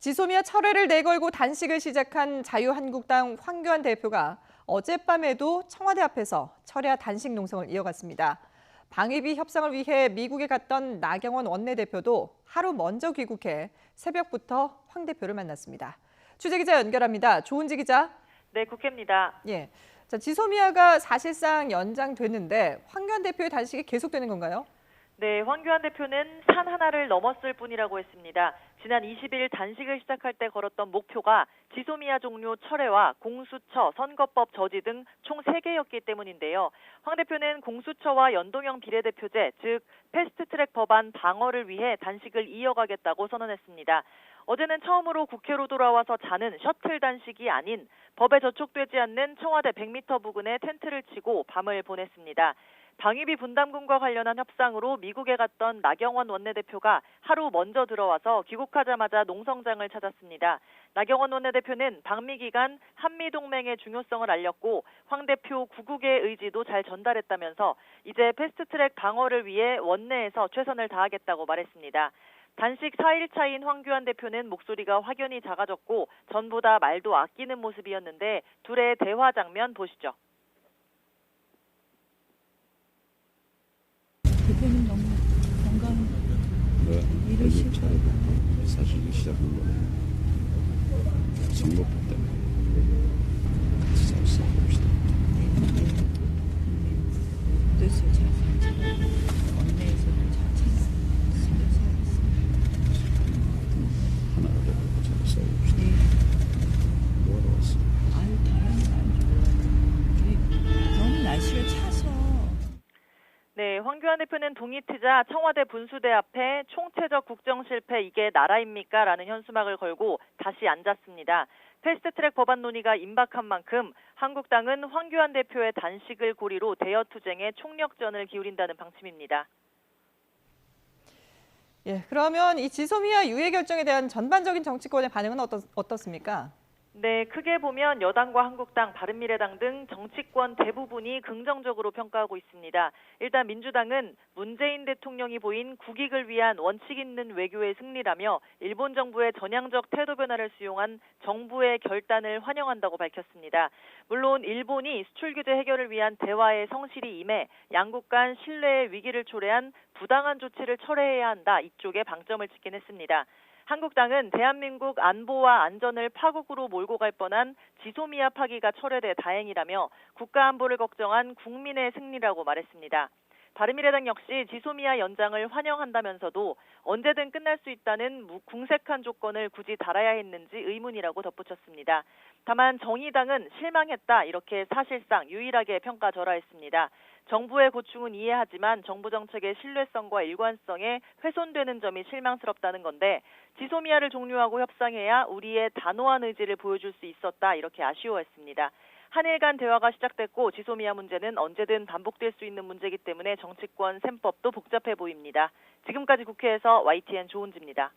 지소미아 철회를 내걸고 단식을 시작한 자유한국당 황교안 대표가 어젯밤에도 청와대 앞에서 철야 단식 농성을 이어갔습니다. 방위비 협상을 위해 미국에 갔던 나경원 원내대표도 하루 먼저 귀국해 새벽부터 황 대표를 만났습니다. 취재기자 연결합니다. 조은지 기자. 네, 국회입니다. 예. 자, 지소미아가 사실상 연장됐는데 황교안 대표의 단식이 계속되는 건가요? 네, 황교안 대표는 산 하나를 넘었을 뿐이라고 했습니다. 지난 20일 단식을 시작할 때 걸었던 목표가 지소미아 종료 철회와 공수처, 선거법 저지 등 총 3개였기 때문인데요. 황 대표는 공수처와 연동형 비례대표제, 즉 패스트트랙 법안 방어를 위해 단식을 이어가겠다고 선언했습니다. 어제는 처음으로 국회로 돌아와서 자는 셔틀 단식이 아닌 법에 저촉되지 않는 청와대 100m 부근에 텐트를 치고 밤을 보냈습니다. 방위비 분담금과 관련한 협상으로 미국에 갔던 나경원 원내대표가 하루 먼저 들어와서 귀국하자마자 농성장을 찾았습니다. 나경원 원내대표는 방미 기간 한미동맹의 중요성을 알렸고 황 대표 구국의 의지도 잘 전달했다면서 이제 패스트트랙 방어를 위해 원내에서 최선을 다하겠다고 말했습니다. 단식 4일차인 황교안 대표는 목소리가 확연히 작아졌고 전보다 말도 아끼는 모습이었는데 둘의 대화 장면 보시죠. 대표님 너무 건강 일을 잘하고 사실 시작한 거는 선거법 때문에 같이 잘 싸워봅시다. 뜻을 잘 원내에서도 잘 챙겨서 하나가 되고 잘 싸워봅시다. 뭐하러 왔어? 아유 다행이다. 너무 날씨가 차서 네, 황교안 대표는 동의 트자 청와대 분수대 앞에 총체적 국정 실패 이게 나라입니까? 라는 현수막을 걸고 다시 앉았습니다. 패스트트랙 법안 논의가 임박한 만큼 한국당은 황교안 대표의 단식을 고리로 대여투쟁에 총력전을 기울인다는 방침입니다. 예, 그러면 이 지소미아 유예 결정에 대한 전반적인 정치권의 반응은 어떻습니까? 네, 크게 보면 여당과 한국당, 바른미래당 등 정치권 대부분이 긍정적으로 평가하고 있습니다. 일단 민주당은 문재인 대통령이 보인 국익을 위한 원칙 있는 외교의 승리라며 일본 정부의 전향적 태도 변화를 수용한 정부의 결단을 환영한다고 밝혔습니다. 물론 일본이 수출 규제 해결을 위한 대화에 성실히 임해 양국 간 신뢰의 위기를 초래한 부당한 조치를 철회해야 한다. 이쪽에 방점을 찍긴 했습니다. 한국당은 대한민국 안보와 안전을 파국으로 몰고 갈 뻔한 지소미아 파기가 철회돼 다행이라며 국가 안보를 걱정한 국민의 승리라고 말했습니다. 바른미래당 역시 지소미아 연장을 환영한다면서도 언제든 끝날 수 있다는 궁색한 조건을 굳이 달아야 했는지 의문이라고 덧붙였습니다. 다만 정의당은 실망했다 이렇게 사실상 유일하게 평가절하했습니다. 정부의 고충은 이해하지만 정부 정책의 신뢰성과 일관성에 훼손되는 점이 실망스럽다는 건데 지소미아를 종료하고 협상해야 우리의 단호한 의지를 보여줄 수 있었다 이렇게 아쉬워했습니다. 한일 간 대화가 시작됐고 지소미아 문제는 언제든 반복될 수 있는 문제이기 때문에 정치권 셈법도 복잡해 보입니다. 지금까지 국회에서 YTN 조은지입니다.